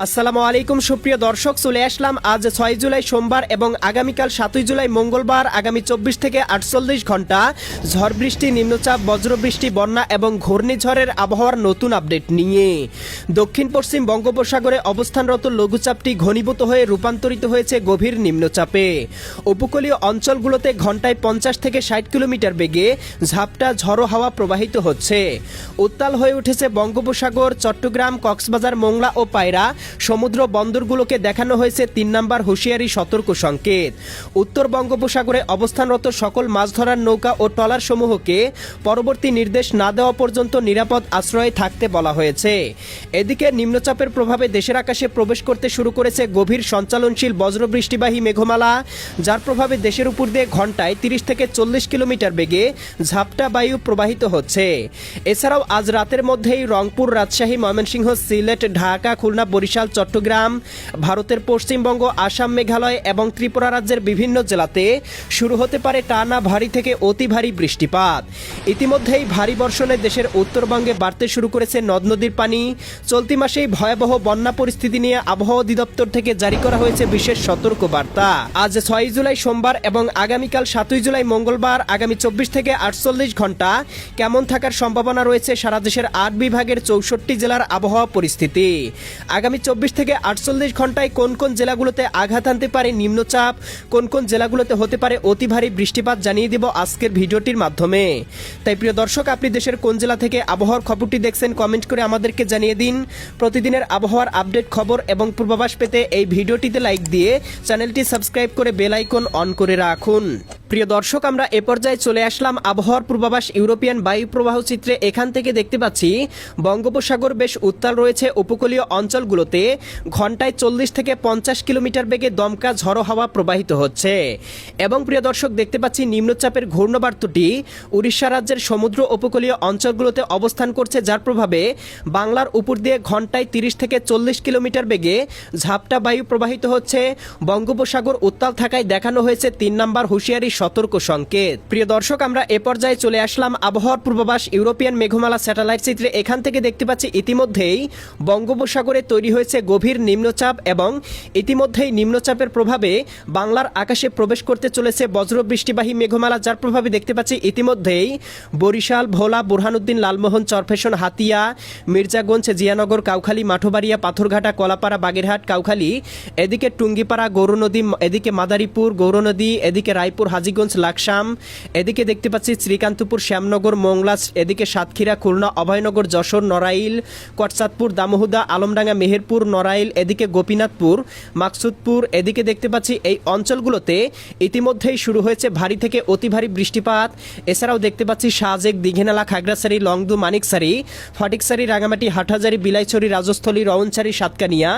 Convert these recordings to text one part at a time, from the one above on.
আসসালামু আলাইকুম সুপ্রিয় দর্শক, চলে আসলাম আজ 6 জুলাই সোমবার এবং আগামীকাল 7 জুলাই মঙ্গলবার আগামী 24 থেকে 48 ঘন্টা ঝড় বৃষ্টি, নিম্নচাপ, বজ্রবৃষ্টি, বন্যা এবং ঘূর্ণিঝড়ের আবহাওয়ার নতুন আপডেট নিয়ে। দক্ষিণ পশ্চিম বঙ্গোপসাগরে অবস্থানরত লঘুচাপটি ঘনীভূত হয়ে রূপান্তরিত হয়েছে গভীর নিম্নচাপে। উপকূলীয় অঞ্চলগুলোতে ঘন্টায় 50 থেকে 60 কিলোমিটার বেগে ঝাপটা ঝড়ো হাওয়া প্রবাহিত হচ্ছে। উত্তাল হয়ে উঠেছে বঙ্গোপসাগর। চট্টগ্রাম, কক্সবাজার, মোংলা ও পায়রা সমুদ্র বন্দরগুলোকে দেখানো হয়েছে 3 নম্বর হুঁশিয়ারি সতর্ক সংকেত। উত্তর বঙ্গোপসাগরে অবস্থানরত সকল মাছ ধরার নৌকা ও ট্রলার সমূহকে পরবর্তী নির্দেশ না দেওয়া পর্যন্ত নিরাপদ আশ্রয়ে থাকতে বলা হয়েছে। এদিকে নিম্নচাপের প্রভাবে দেশের আকাশে প্রবেশ করতে শুরু করেছে গভীর সঞ্চালনশীল বজ্রবৃষ্টিবাহী মেঘমালা, যার প্রভাবে দেশের উপর দিয়ে ঘন্টায় 30 থেকে 40 কিলোমিটার বেগে ঝাপটা বায়ু প্রবাহিত হচ্ছে। এছাড়াও আজ রাতের মধ্যেই রংপুর, রাজশাহী, ময়মনসিংহ, সিলেট, ঢাকা, খুলনা, বরিশাল, চট্টগ্রাম, ভারতের পশ্চিমবঙ্গ, আসাম, মেঘালয় এবং ত্রিপুরা রাজ্যের বিভিন্ন জেলাতে শুরু হতে পারে টানা ভারী থেকে অতি ভারী বৃষ্টিপাত। ইতিমধ্যেই ভারী বর্ষণে দেশের উত্তরবঙ্গে বাড়তে শুরু করেছে নদ নদীর পানি। চলতি মাসেই ভয়াবহ বন্যা পরিস্থিতি নিয়ে আবহাওয়া অধিদপ্তর থেকে জারি করা হয়েছে বিশেষ সতর্ক বার্তা। আজ 6 জুলাই সোমবার এবং আগামীকাল 7 জুলাই মঙ্গলবার আগামী 24 থেকে 48 ঘন্টা কেমন থাকার সম্ভাবনা রয়েছে সারা দেশের 8 বিভাগের 64 জেলার আবহাওয়া পরিস্থিতি। আগামী 24 থেকে 48 ঘন্টায় কোন কোন জেলাগুলোতে আঘাত আনতে পারে নিম্নচাপ, কোন কোন জেলাগুলোতে হতে পারে অতি ভারী বৃষ্টিপাত জানিয়ে দেব আজকের ভিডিওটির মাধ্যমে। তাই প্রিয় দর্শক, আপনি দেশের কোন জেলা থেকে আবহাওয়ার খবরটি দেখছেন কমেন্ট করে আমাদেরকে জানিয়ে দিন। প্রতিদিনের আবহাওয়ার আপডেট খবর এবং পূর্বাভাস পেতে এই ভিডিওটিতে লাইক দিয়ে চ্যানেলটি সাবস্ক্রাইব করে বেল আইকন অন করে রাখুন। প্রিয় দর্শক, আমরা এ পর্যায়ে চলে আসলাম আবহাওয়ার পূর্বাভাস ইউরোপিয়ান বায়ু প্রবাহ চিত্রে। এখান থেকে দেখতে পাচ্ছি বঙ্গোপসাগর বেশ উত্তাল রয়েছে। উপকূলীয় অঞ্চলগুলোতে ঘন্টায় 40 থেকে 50 কিলোমিটার বেগে দমকা ঝড়ো হাওয়া প্রবাহিত হচ্ছে। এবং প্রিয় দর্শক, দেখতে পাচ্ছি নিম্নচাপের ঘূর্ণবার্তটি উড়িষ্যা রাজ্যের সমুদ্র উপকূলীয় অঞ্চলগুলোতে অবস্থান করছে, যার প্রভাবে বাংলার উপর দিয়ে ঘন্টায় 30 থেকে 40 কিলোমিটার বেগে ঝাপটা বায়ু প্রবাহিত হচ্ছে। বঙ্গোপসাগর উত্তাল থাকায় দেখানো হয়েছে 3 নম্বর হুঁশিয়ারি সতর্ক সংকেত। প্রিয় দর্শক, আমরা এ পর্যায়ে চলে আসলাম আবহাওয়ার পূর্বাভাস ইউরোপিয়ান মেঘমালা স্যাটেলাইট চিত্রে। এখান থেকে দেখতে পাচ্ছি ইতিমধ্যেই বঙ্গোপসাগরে তৈরি হয়েছে গভীর নিম্নচাপ এবং ইতিমধ্যেই নিম্নচাপের প্রভাবে বাংলার আকাশে প্রবেশ করতে চলেছে বজ্রবৃষ্টিবাহী মেঘমালা, যার প্রভাবে দেখতে পাচ্ছি ইতিমধ্যেই বরিশাল, ভোলা, বুরহানুদ্দিন, লালমোহন, চরফেশন, হাতিয়া, মির্জাগঞ্জ, জিয়ানগর, কাউখালী, মাঠবাড়িয়া, পাথরঘাটা, কলাপাড়া, বাগেরহাট, কাউখালী, এদিকে টুঙ্গিপাড়া, গৌরনদী, এদিকে মাদারীপুর, গৌরনদী, এদিকে রায়পুর, হাজীগঞ্জ, লাকসাম, এদিকে দেখতে পাচ্ছি শ্রীকান্তপুর, শ্যামনগর, মোংলা, এদিকে সাতক্ষীরা, খুলনা, অভয়নগর, যশোর, নড়াইল, কটচাঁদপুর, দামোহুদা, আলমডাঙ্গা, মেহেরপুর, নড়াইল, এদিকে গোপীনাথপুর, মাকসুদপুর, এদিকে দেখতে পাচ্ছি এই অঞ্চলগুলোতে ইতিমধ্যেই শুরু হয়েছে ভারী থেকে অতি ভারী বৃষ্টিপাত। এছাড়াও দেখতে পাচ্ছি শাহজেক, দিঘেনালা, খাগড়াছড়ি, লংদু, মানিকছড়ি, ফটিকছড়ি, রাঙামাটি, হাটহাজারি, বিলাইছড়ি, রাজস্থলী, রওনছড়ি, সাতকানিয়া,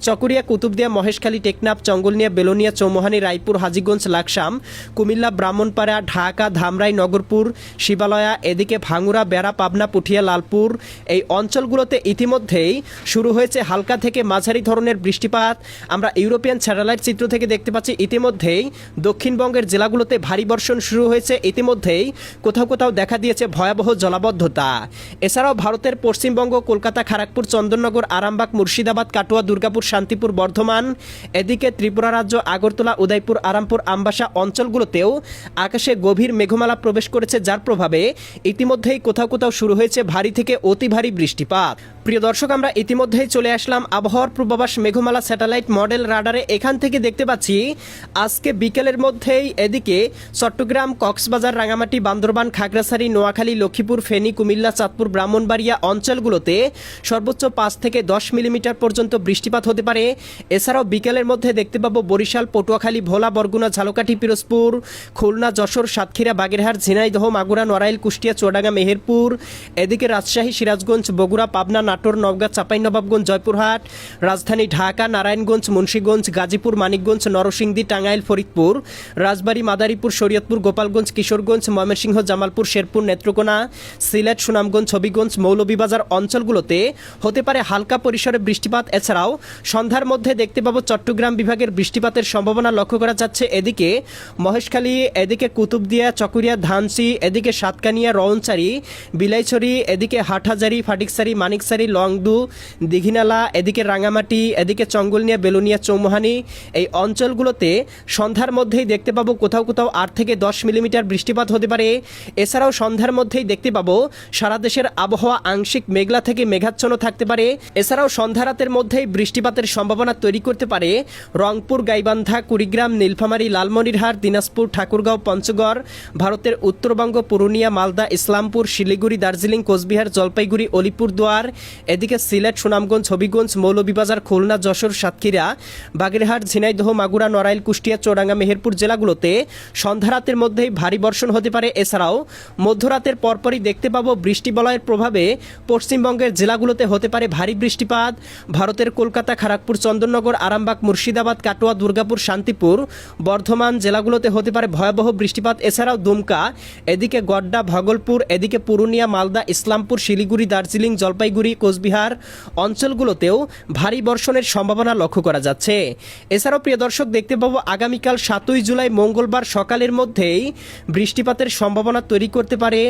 চকুরিয়া, কুতুবদিয়া, মহেশখালী, টেকনাফ, চঙ্গলনিয়া, বেলোনিয়া, চৌমোহানি, রায়পুর, হাজীগঞ্জ, লাকসাম, কুমিল্লা, ব্রাহ্মণপাড়া, ঢাকা, ধামরাই, নগরপুর, শিবালয়া, এদিকে ভাঙ্গুড়া, বেড়া, পাবনা, পুঠিয়া, লালপুর, এই অঞ্চলগুলোতে ইতিমধ্যেই শুরু হয়েছে হালকা থেকে মাঝারি ধরনের বৃষ্টিপাত। আমরা ইউরোপিয়ান স্যাটেলাইট চিত্র থেকে দেখতে পাচ্ছি ইতিমধ্যেই দক্ষিণবঙ্গের জেলাগুলোতে ভারী বর্ষণ শুরু হয়েছে। ইতিমধ্যেই কোথাও কোথাও দেখা দিয়েছে ভয়াবহ জলাবদ্ধতা। এছাড়াও ভারতের পশ্চিমবঙ্গ, কলকাতা, খড়গপুর, চন্দননগর, আরামবাগ, মুর্শিদাবাদ, কাটোয়া, দুর্গাপুর, শান্তিপুর, বর্ধমান, এদিকে ত্রিপুরা রাজ্য, আগরতলা, উদয়পুর, আরামপুর, আমবাসা অঞ্চলগুলোতেও আকাশে গভীর মেঘমালা প্রবেশ করেছে, যার প্রভাবে ইতিমধ্যেই কোথাও কোথাও শুরু হয়েছে ভারী থেকে অতি ভারী বৃষ্টিপাত। প্রিয় দর্শক, আমরা ইতিমধ্যেই চলে আসলাম আবহাওয়ার পূর্বাভাস মেঘমালা স্যাটেলাইট মডেল রাডারে। এখান থেকে দেখতে পাচ্ছি আজকে বিকেলের মধ্যেই এদিকে চট্টগ্রাম, কক্সবাজার, রাঙামাটি, বান্দরবান, খাগড়াছড়ি, নোয়াখালী, লক্ষ্মীপুর, ফেনী, কুমিল্লা, চাঁদপুর, ব্রাহ্মণবাড়িয়া অঞ্চলগুলোতে সর্বোচ্চ 5 থেকে 10 মিলিমিটার পর্যন্ত বৃষ্টিপাত হতে পারে। এছাড়াও বিকেলের মধ্যে দেখতে পাবো বরিশাল, পটুয়াখালী, ভোলা, বরগুনা, ঝালকাঠি, পিরোজপুর, খুলনা, যশোর, সাতক্ষীরা, বাগেরহাট, ঝিনাইদহ, মাগুরা, নড়াইল, কুষ্টিয়া, চুয়াডাঙ্গা, মেহেরপুর, এদিকে রাজশাহী, সিরাজগঞ্জ, বগুড়া, পাবনা, নাটোর, নওগাঁ, চাঁপাইনবাবগঞ্জ, জয়পুরহাট, রাজধানী ঢাকা, নারায়ণগঞ্জ, মুন্সিগঞ্জ, গাজীপুর, মানিকগঞ্জ, নরসিংদী, টাঙ্গাইল, ফরিদপুর, রাজবাড়ী, মাদারীপুর, শরীয়তপুর, গোপালগঞ্জ, কিশোরগঞ্জ, ময়মনসিংহ, জামালপুর, শেরপুর, নেত্রকোনা, সিলেট, সুনামগঞ্জ, হবিগঞ্জ, মৌলভীবাজার অঞ্চলগুলোতে হতে পারে হালকা পরিসরে বৃষ্টিপাত। এছাড়াও সন্ধ্যার মধ্যে দেখতে পাবো চট্টগ্রাম বিভাগের বৃষ্টিপাতের সম্ভাবনা লক্ষ্য করা যাচ্ছে। এদিকে মহেশখালী, এদিকে কুতুবদিয়া, চকুরিয়া, ধানসি, এদিকে সাতকানিয়া, রওনছড়ি, বিলাইছড়ি, এদিকে হাটহাজারি, ফটিকছড়ি, মানিকছড়ি, মানিকছড়ি, লংদু, দিঘিনালা, এদিকে রাঙামাটি, এদিকে চঙ্গলনিয়া, বেলুনিয়া, চৌমুহানি এই অঞ্চলগুলোতে সন্ধ্যার মধ্যেই দেখতে পাবো কোথাও কোথাও 8 থেকে 10 মিলিমিটার বৃষ্টিপাত হতে পারে। এছাড়াও সন্ধ্যার মধ্যেই দেখতে পাবো সারা দেশের আবহাওয়া আংশিক মেঘলা থেকে মেঘাচ্ছন্ন থাকতে পারে। এছাড়াও সন্ধ্যা রাতের মধ্যেই বৃষ্টিপাতের সম্ভাবনা তৈরি করতে পারে রংপুর, গাইবান্ধা, কুড়িগ্রাম, নীলফামারী, লালমনিরহাট, দিনাজপুর, ঠাকুরগাঁও, পঞ্চগড়, ভারতের উত্তরবঙ্গ, পুরুলিয়া, মালদা, ইসলামপুর, শিলিগুড়ি, দার্জিলিং, কোচবিহার, জলপাইগুড়ি, আলিপুরদুয়ার, এদিকে সিলেট, সুনামগঞ্জ, হবিগঞ্জ, মৌলভীবাজার, খুলনা, যশোর, সাতক্ষীরা, বাগেরহাট, ঝিনাইদহ, মাগুরা, নড়াইল, কুষ্টিয়া, চুয়াডাঙ্গা, মেহেরপুর জেলাগুলোতে সন্ধ্যা রাতের মধ্যেই ভারী বর্ষণ হতে পারে। এছাড়াও মধ্যরাতের পরপরই দেখতে পাবো বৃষ্টি বলয়ের প্রভাবে পশ্চিমবঙ্গের জেলাগুলোতে হতে পারে ভারী বৃষ্টিপাত। ভারতের কলকাতা, খড়গপুর, চন্দননগর, আরামবাগ, মুর্শিদাবাদ, কাটোয়া, দুর্গাপুর, শান্তিপুর, বর্ধমান জেলাগুলোতে হতে পারে ভয়াবহ বৃষ্টিপাত। এছাড়াও দুমকা, এদিকে গড্ডা, ভাগলপুর, এদিকে পুরুলিয়া, মালদা, ইসলামপুর, শিলিগুড়ি, দার্জিলিং, জলপাইগুড়ি, কোচবিহার অঞ্চলগুলোতেও ভারী বর্ষণের সম্ভাবনা লক্ষ্য করা যাচ্ছে। এছাড়াও প্রিয় দর্শক দেখতে পাবো আগামীকাল 7ই জুলাই মঙ্গলবার সকালের মধ্যেই বৃষ্টিপাতের সম্ভাবনা তৈরি করতে পারে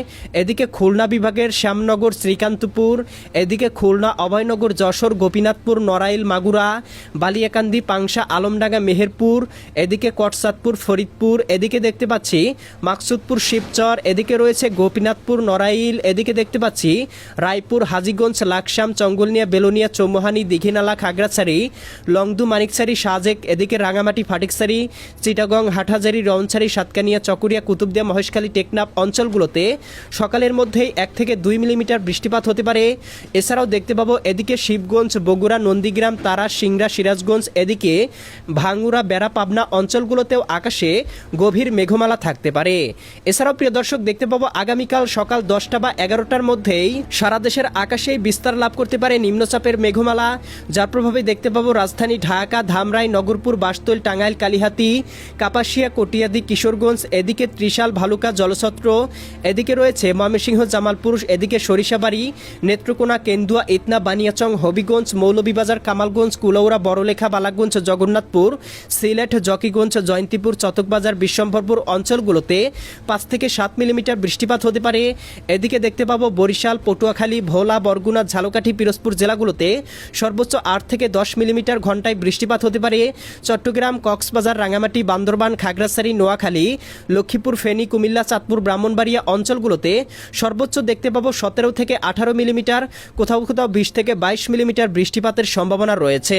এদিকে খুলনা বিভাগের শ্যামনগর, শ্রীকান্তপুর, এদিকে খুলনা, অভয়নগর, যশোর, গোপীনাথপুর, নড়াইল, মাগুরা, বালিয়াকান্দি, পাংশা, আলমডাঙ্গা, মেহেরপুর, এদিকে কটসাদপুর, ফরিদপুর, এদিকে দেখতে পাচ্ছি মাকসুদপুর, শিবচর, এদিকে রয়েছে গোপীনাথপুর, নড়াইল, এদিকে দেখতে পাচ্ছি রায়পুর, হাজীগঞ্জ, লাকসাম, চঙ্গলনিয়া, বেলুনিয়া, চৌমুহানি, দিঘিনালা, খাগড়াছড়ি, লংদু, মানিকছড়ি, সাজেক, এদিকে রাঙামাটি, ফাটিকছড়ি, চিটাগং, হাটহাজারি, রওনছড়ি, সাতকানিয়া, চকুরিয়া, কুতুবদিয়া, মহেশখালী, টেকনাফ অঞ্চলগুলোতে সকালের মধ্যেই 1 থেকে 2 মিলিমিটার বৃষ্টিপাত হতে পারে। এছাড়াও দেখতে পাবো এদিকে শিবগঞ্জ, বগুড়া, নন্দীগ্রাম, তারা, সিংড়া, সিরাজগঞ্জ, এদিকে ভাঙ্গুড়া, বেড়া, পাবনা অঞ্চলগুলোতেও আকাশে গভীর মেঘমালা থাকতে পারে। এছাড়াও প্রিয় দর্শক দেখতে পাবো আগামীকাল সকাল 10টা বা 11টার মধ্যেই সারা দেশের আকাশেই বিস্তার লাভ করতে পারে নিম্নচাপের মেঘমালা, যার প্রভাবে দেখতে পাবো রাজধানী ঢাকা, ধামরাই, নগরপুর, বাসতল, টাঙ্গাইল, কালিহাতী, কাপাসিয়া, কটিয়াদি, কিশোরগঞ্জ, এদিকে ত্রিশাল, ভালুকা, জলছত্র, এদিকে রয়েছে ময়মনসিংহ, জামালপুর, এদিকে সরিষাবাড়ি, নেত্রকোনা, কেন্দুয়া, ইতনা, বানিয়াচং, হবিগঞ্জ, মৌলভীবাজার, কামালগঞ্জ, কুলাউড়া, বড়লেখা, বালাগঞ্জ, জগন্নাথপুর, সিলেট, জকিগঞ্জ, জয়ন্তীপুর, চতকবাজার, বিশ্বম্ভরপুর অঞ্চলগুলোতে 5 থেকে 7 মিলিমিটার বৃষ্টিপাত হতে পারে। এদিকে দেখতে পাবো বরিশাল, পটুয়াখালী, ভোলা, বরগুনা, ঝালকাঠি, পিরোজপুর জেলাগুলোতে সর্বোচ্চ 8 থেকে 10 মিলিমিটার ঘন্টায় বৃষ্টিপাত হতে পারে। চট্টগ্রাম, কক্সবাজার, রাঙামাটি, বান্দরবান, খাগড়াছড়ি, নোয়াখালী, লক্ষ্মীপুর, ফেনী, কুমিল্লা, চাঁদপুর, ব্রাহ্মণবাড়িয়া অঞ্চলগুলোতে সর্বোচ্চ দেখতে পাবো 17 থেকে 18 মিলিমিটার, কোথাও কোথাও 20 থেকে 22 মিলিমিটার বৃষ্টিপাতের সম্ভাবনা রয়েছে।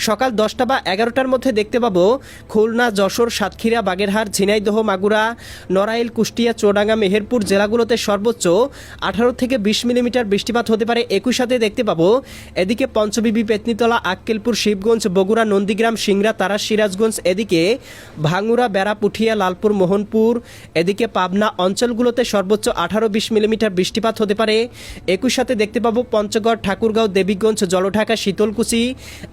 সকাল 10টা বা 11টার মধ্যে দেখতে পাবো খুলনা, যশোর, সাতক্ষীরা, বাগেরহাট, ঝিনাইদহ, মাগুরা, নড়াইল, কুষ্টিয়া, চুয়াডাঙ্গা, মেহেরপুর জেলাগুলোতে সর্বোচ্চ 18 থেকে 20 মিলিমিটার বৃষ্টিপাত হতে পারে। একই সাথে দেখতে পাবো এদিকে পঞ্চবিবি, পেতনিতলা, আক্কেলপুর, শিবগঞ্জ, বগুড়া, নন্দীগ্রাম, সিংড়া, তারা, সিরাজগঞ্জ, এদিকে ভাঙ্গুড়া, বেড়া, পুঠিয়া, লালপুর, মোহনপুর, এদিকে পাবনা অঞ্চলগুলোতে সর্বোচ্চ 18-20 মিলিমিটার বৃষ্টিপাত হতে পারে। একই সাথে দেখতে পাবো পঞ্চগড়, ঠাকুরগাঁও, দেবীগঞ্জ, জলঢাকা, শীতলকুচি,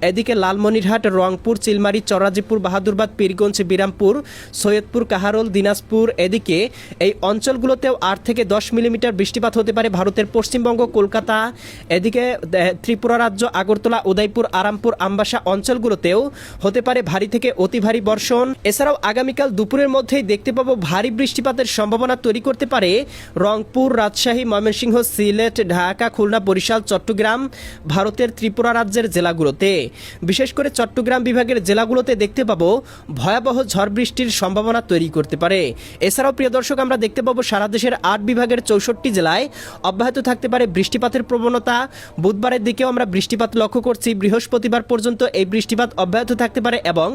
এদিকে লালমনিরহাট, রংপুর, চিলমারি, চরাজিপুর, বাহাদুরবাদ, পীরগঞ্জ, বিরামপুর, সৈয়দপুর, কাহারোল, দিনাজপুর, এদিকে এই অঞ্চলগুলোতেও 8 থেকে 10 মিলিমিটার বৃষ্টিপাত হতে পারে। ভারতের পশ্চিমবঙ্গ, কলকাতা, এদিকে ত্রিপুরা রাজ্য, আগরতলা, উদয়পুর, আরামপুর, আমবাসা অঞ্চলগুলোতেও হতে পারে ভারী থেকে অতি ভারী বর্ষণ। এছাড়াও আগামীকাল দুপুরের মধ্যেই দেখতে পাবো ভারী বৃষ্টিপাতের সম্ভাবনা তৈরি করতে পারে রংপুর, রাজশাহী, ময়মনসিংহ, সিলেট, ঢাকা, খুলনা, বরিশাল, চট্টগ্রাম, ভারতের ত্রিপুরা রাজ্যের জেলাগুলোতে। বিশেষ করে চট্টগ্রাম বিভাগের জেলাগুলোতে দেখতে পাবো ভয়াবহ ঝড় বৃষ্টির সম্ভাবনা তৈরি করতে পারে। এছাড়াও প্রিয় দর্শক আমরা দেখতে পাবো সারা দেশের 8 বিভাগের 64 জেলায় অব্যাহত থাকতে পারে বৃষ্টিপাতের প্রবণতা। বুধবারের দিকেও আমরা বৃষ্টিপাত লক্ষ্য করছি। বৃহস্পতিবার পর্যন্ত এই বৃষ্টিপাত অব্যাহত থাকতে পারে এবং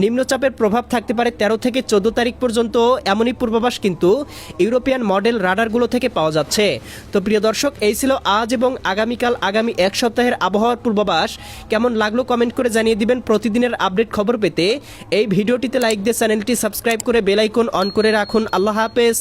নিম্নচাপের প্রভাব থাকতে পারে 13 থেকে 14 তারিখ পর্যন্ত। এমনই পূর্বাভাস কিন্তু ইউরোপিয়ান মডেল রাডারগুলো থেকে পাওয়া যাচ্ছে। তো প্রিয় দর্শক এই ছিল আজ এবং আগামীকাল আগামী এক সপ্তাহের আবহাওয়ার পূর্বাভাস। কেমন লাগলো কমেন্ট করে জানিয়ে দিবেন। প্রতিদিনের আপডেট খবর পেতে এই ভিডিওটিতে লাইক দিয়ে চ্যানেলটি সাবস্ক্রাইব করে বেল আইকন অন করে রাখুন। আল্লাহ হাফেজ।